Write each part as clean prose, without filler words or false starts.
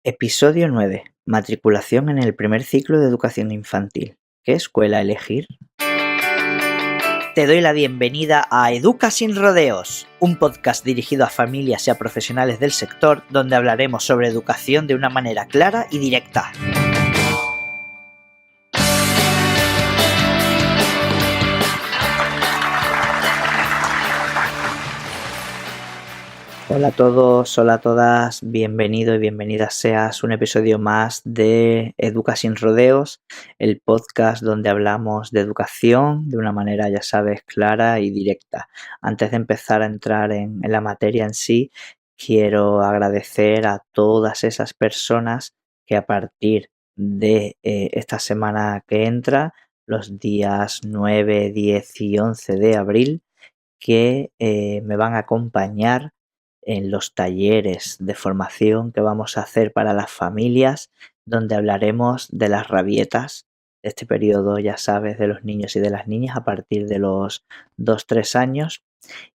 Episodio 9. Matriculación en el primer ciclo de educación infantil. ¿Qué escuela elegir? Te doy la bienvenida a Educa sin rodeos, un podcast dirigido a familias y a profesionales del sector donde hablaremos sobre educación de una manera clara y directa. Hola a todos, hola a todas, bienvenido y bienvenida seas a un episodio más de Educa sin rodeos, el podcast donde hablamos de educación de una manera, ya sabes, clara y directa. Antes de empezar a entrar en la materia en sí, quiero agradecer a todas esas personas que a partir de esta semana que entra, los días 9, 10 y 11 de abril, que me van a acompañar en los talleres de formación que vamos a hacer para las familias, donde hablaremos de las rabietas de este periodo, ya sabes, de los niños y de las niñas a partir de los 2-3 años,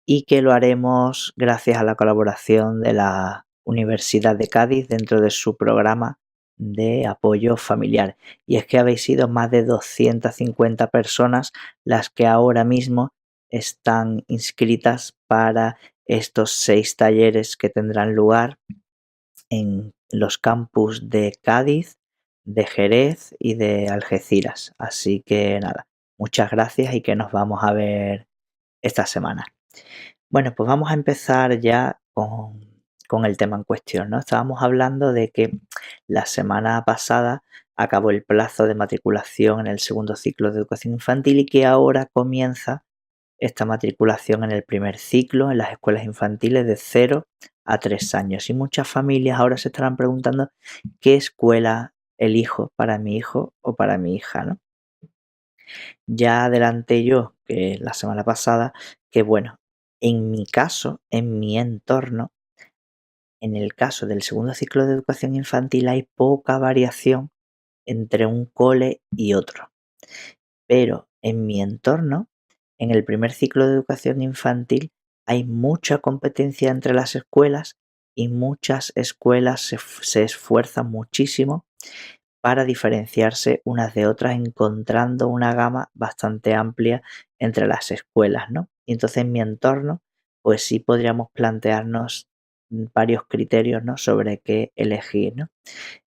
y que lo haremos gracias a la colaboración de la Universidad de Cádiz dentro de su programa de apoyo familiar. Y es que habéis sido más de 250 personas las que ahora mismo están inscritas para estos 6 talleres que tendrán lugar en los campus de Cádiz, de Jerez y de Algeciras. Así que nada, muchas gracias y que nos vamos a ver esta semana. Bueno, pues vamos a empezar ya con el tema en cuestión, ¿no? Estábamos hablando de que la semana pasada acabó el plazo de matriculación en el segundo ciclo de educación infantil y que ahora comienza esta matriculación en el primer ciclo en las escuelas infantiles de 0 a 3 años. Y muchas familias ahora se estarán preguntando qué escuela elijo para mi hijo o para mi hija, ¿no? Ya adelanté yo que la semana pasada que bueno, en mi caso, en mi entorno, en el caso del segundo ciclo de educación infantil hay poca variación entre un cole y otro. Pero en mi entorno, en el primer ciclo de educación infantil, hay mucha competencia entre las escuelas y muchas escuelas se esfuerzan muchísimo para diferenciarse unas de otras, encontrando una gama bastante amplia entre las escuelas, ¿no? Y entonces en mi entorno, pues sí podríamos plantearnos varios criterios, ¿no? Sobre qué elegir, ¿no?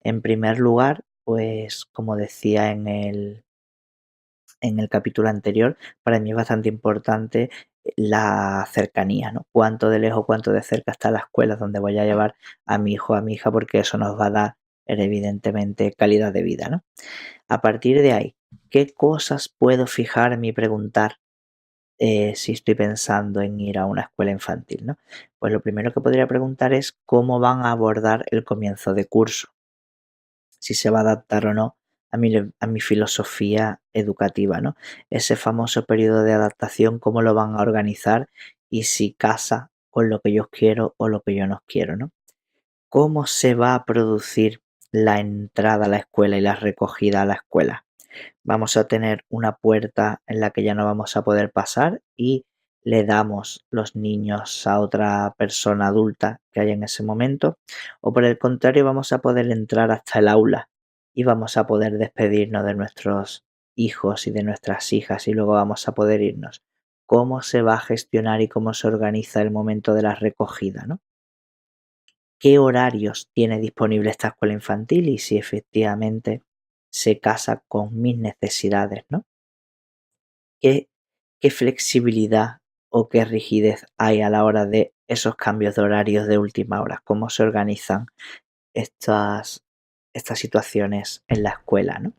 En primer lugar, pues como decía en el capítulo anterior, para mí es bastante importante la cercanía, ¿no? Cuánto de lejos, cuánto de cerca está la escuela donde voy a llevar a mi hijo o a mi hija, porque eso nos va a dar evidentemente calidad de vida, ¿no? A partir de ahí, ¿qué cosas puedo fijarme y preguntar si estoy pensando en ir a una escuela infantil, ¿no? Pues lo primero que podría preguntar es cómo van a abordar el comienzo de curso, si se va a adaptar o no a mi filosofía educativa, ¿no? Ese famoso periodo de adaptación, cómo lo van a organizar y si casa con lo que yo quiero o lo que yo no quiero, ¿no? ¿Cómo se va a producir la entrada a la escuela y la recogida a la escuela? Vamos a tener una puerta en la que ya no vamos a poder pasar y le damos los niños a otra persona adulta que haya en ese momento, o por el contrario vamos a poder entrar hasta el aula y vamos a poder despedirnos de nuestros hijos y de nuestras hijas y luego vamos a poder irnos. ¿Cómo se va a gestionar y cómo se organiza el momento de la recogida, ¿no? ¿Qué horarios tiene disponible esta escuela infantil y si efectivamente se casa con mis necesidades, ¿no? ¿Qué, qué flexibilidad o qué rigidez hay a la hora de esos cambios de horarios de última hora? ¿Cómo se organizan estas, estas situaciones en la escuela, ¿no?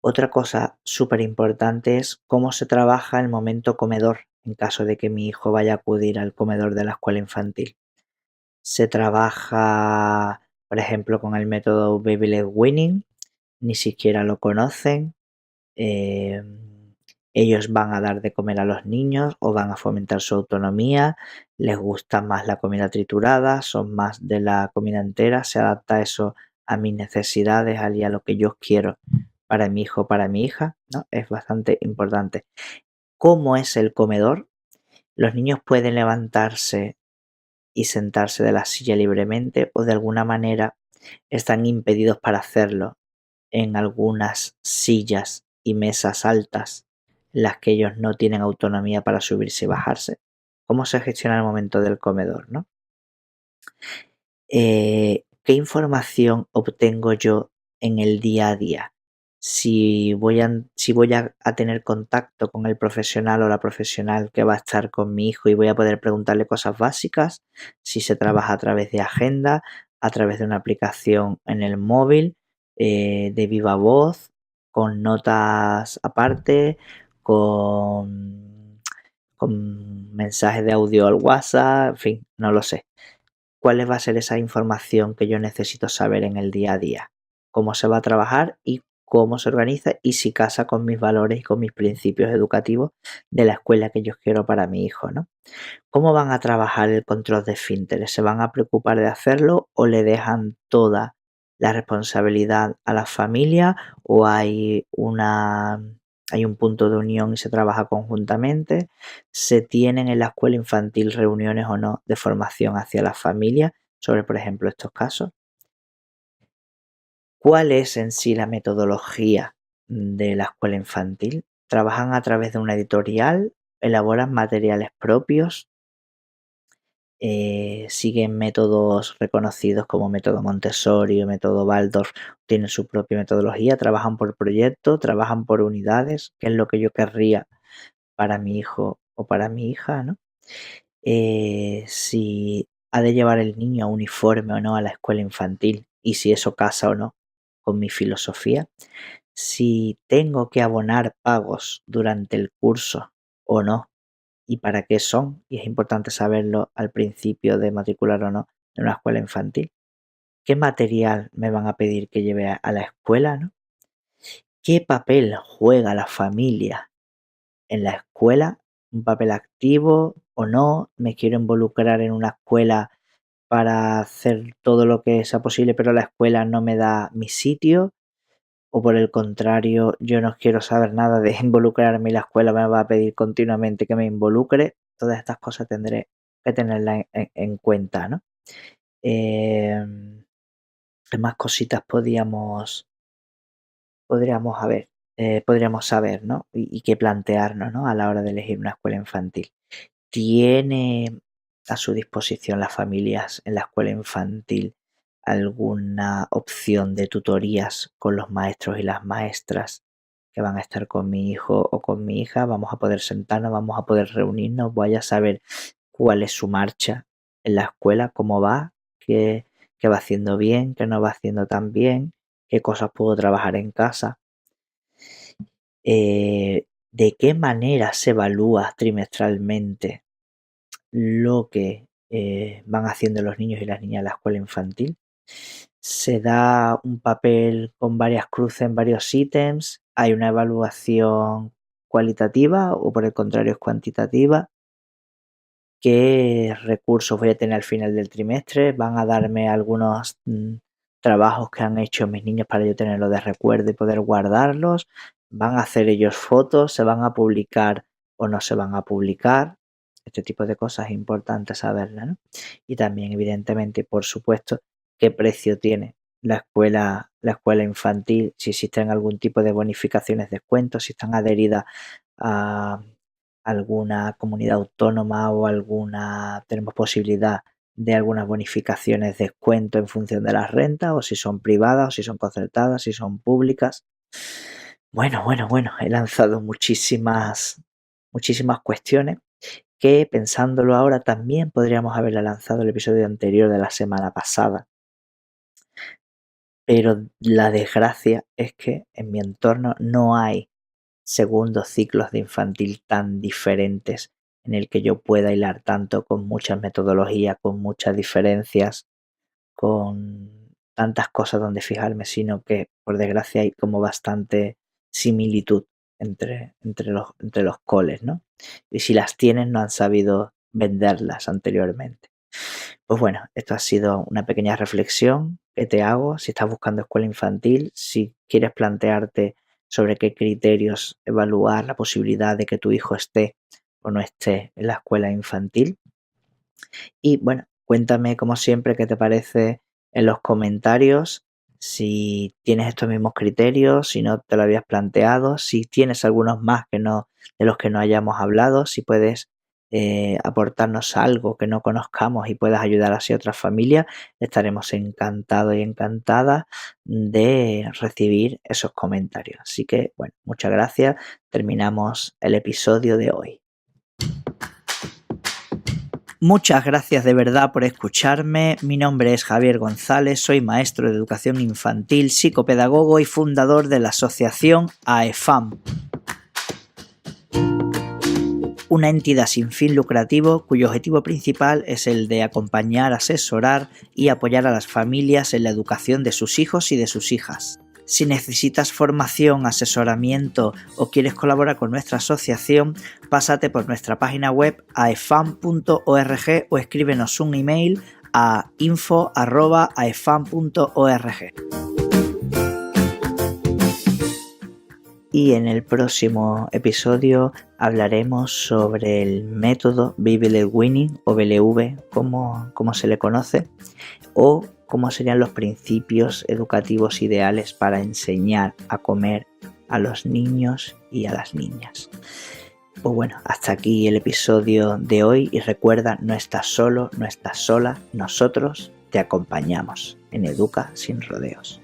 Otra cosa súper importante es cómo se trabaja el momento comedor en caso de que mi hijo vaya a acudir al comedor de la escuela infantil. Se trabaja, por ejemplo, con el método Baby Led Weaning, ni siquiera lo conocen. eh, Ellos van a dar de comer a los niños o van a fomentar su autonomía, les gusta más la comida triturada, son más de la comida entera, se adapta eso a mis necesidades, y a lo que yo quiero para mi hijo, para mi hija, ¿no? Es bastante importante. ¿Cómo es el comedor? Los niños pueden levantarse y sentarse de la silla libremente o de alguna manera están impedidos para hacerlo en algunas sillas y mesas altas en las que ellos no tienen autonomía para subirse y bajarse. ¿Cómo se gestiona el momento del comedor, no? ¿Qué información obtengo yo en el día a día? Si voy a tener contacto con el profesional o la profesional que va a estar con mi hijo y voy a poder preguntarle cosas básicas, si se trabaja a través de agenda, a través de una aplicación en el móvil, de viva voz, con notas aparte, con mensajes de audio al WhatsApp, en fin, no lo sé. ¿Cuál va a ser esa información que yo necesito saber en el día a día? ¿Cómo se va a trabajar y cómo se organiza y si casa con mis valores y con mis principios educativos de la escuela que yo quiero para mi hijo, ¿no? ¿Cómo van a trabajar el control de esfínteres? ¿Se van a preocupar de hacerlo o le dejan toda la responsabilidad a la familia o hay un punto de unión y se trabaja conjuntamente? ¿Se tienen en la escuela infantil reuniones o no de formación hacia la familia sobre, por ejemplo, estos casos? ¿Cuál es en sí la metodología de la escuela infantil? ¿Trabajan a través de una editorial? ¿Elaboran materiales propios? Siguen métodos reconocidos como método Montessori o método Waldorf, tienen su propia metodología, trabajan por proyecto, trabajan por unidades, que es lo que yo querría para mi hijo o para mi hija, ¿no? Si ha de llevar el niño uniforme o no a la escuela infantil y si eso casa o no con mi filosofía, si tengo que abonar pagos durante el curso o no, y para qué son, y es importante saberlo al principio de matricular o no en una escuela infantil. ¿Qué material me van a pedir que lleve a la escuela, no? ¿Qué papel juega la familia en la escuela? ¿Un papel activo o no? ¿Me quiero involucrar en una escuela para hacer todo lo que sea posible, pero la escuela no me da mi sitio? ¿O por el contrario, yo no quiero saber nada de involucrarme y la escuela me va a pedir continuamente que me involucre? Todas estas cosas tendré que tenerlas en cuenta, ¿no? ¿Qué más cositas podríamos saber, ¿no? Y qué plantearnos, ¿no? A la hora de elegir una escuela infantil. ¿Tiene a su disposición las familias en la escuela infantil alguna opción de tutorías con los maestros y las maestras que van a estar con mi hijo o con mi hija? Vamos a poder sentarnos, vamos a poder reunirnos, voy a saber cuál es su marcha en la escuela, cómo va, qué va haciendo bien, qué no va haciendo tan bien, qué cosas puedo trabajar en casa. ¿De qué manera se evalúa trimestralmente lo que van haciendo los niños y las niñas en la escuela infantil? Se da un papel con varias cruces en varios ítems, hay una evaluación cualitativa o por el contrario es cuantitativa. ¿Qué recursos voy a tener al final del trimestre? ¿Van a darme algunos trabajos que han hecho mis niños para yo tenerlos de recuerdo y poder guardarlos? ¿Van a hacer ellos fotos? ¿Se van a publicar o no se van a publicar? Este tipo de cosas es importante saberlas, ¿no? Y también, evidentemente, por supuesto, qué precio tiene la escuela infantil, si existen algún tipo de bonificaciones, descuentos, si están adheridas a alguna comunidad autónoma o tenemos posibilidad de algunas bonificaciones, descuento en función de las rentas, o si son privadas, o si son concertadas, si son públicas. Bueno, he lanzado muchísimas cuestiones que pensándolo ahora también podríamos haberla lanzado el episodio anterior de la semana pasada. Pero la desgracia es que en mi entorno no hay segundos ciclos de infantil tan diferentes en el que yo pueda hilar tanto con muchas metodologías, con muchas diferencias, con tantas cosas donde fijarme, sino que por desgracia hay como bastante similitud entre los coles, ¿no? Y si las tienen no han sabido venderlas anteriormente. Pues bueno, esto ha sido una pequeña reflexión que te hago. Si estás buscando escuela infantil, si quieres plantearte sobre qué criterios evaluar la posibilidad de que tu hijo esté o no esté en la escuela infantil. Y bueno, cuéntame como siempre qué te parece en los comentarios si tienes estos mismos criterios, si no te lo habías planteado, si tienes algunos más de los que no hayamos hablado, si puedes aportarnos algo que no conozcamos y puedas ayudar así a otras familias, estaremos encantados y encantadas de recibir esos comentarios. Así que, bueno, muchas gracias. Terminamos el episodio de hoy. Muchas gracias de verdad por escucharme. Mi nombre es Javier González, soy maestro de educación infantil, psicopedagogo y fundador de la asociación AEFAM, una entidad sin fin lucrativo cuyo objetivo principal es el de acompañar, asesorar y apoyar a las familias en la educación de sus hijos y de sus hijas. Si necesitas formación, asesoramiento o quieres colaborar con nuestra asociación, pásate por nuestra página web aefam.org o escríbenos un email a info@aefam.org. Y en el próximo episodio hablaremos sobre el método Baby-led Weaning o BLV, como se le conoce, o cómo serían los principios educativos ideales para enseñar a comer a los niños y a las niñas. Pues bueno, hasta aquí el episodio de hoy y recuerda, no estás solo, no estás sola, nosotros te acompañamos en Educa sin Rodeos.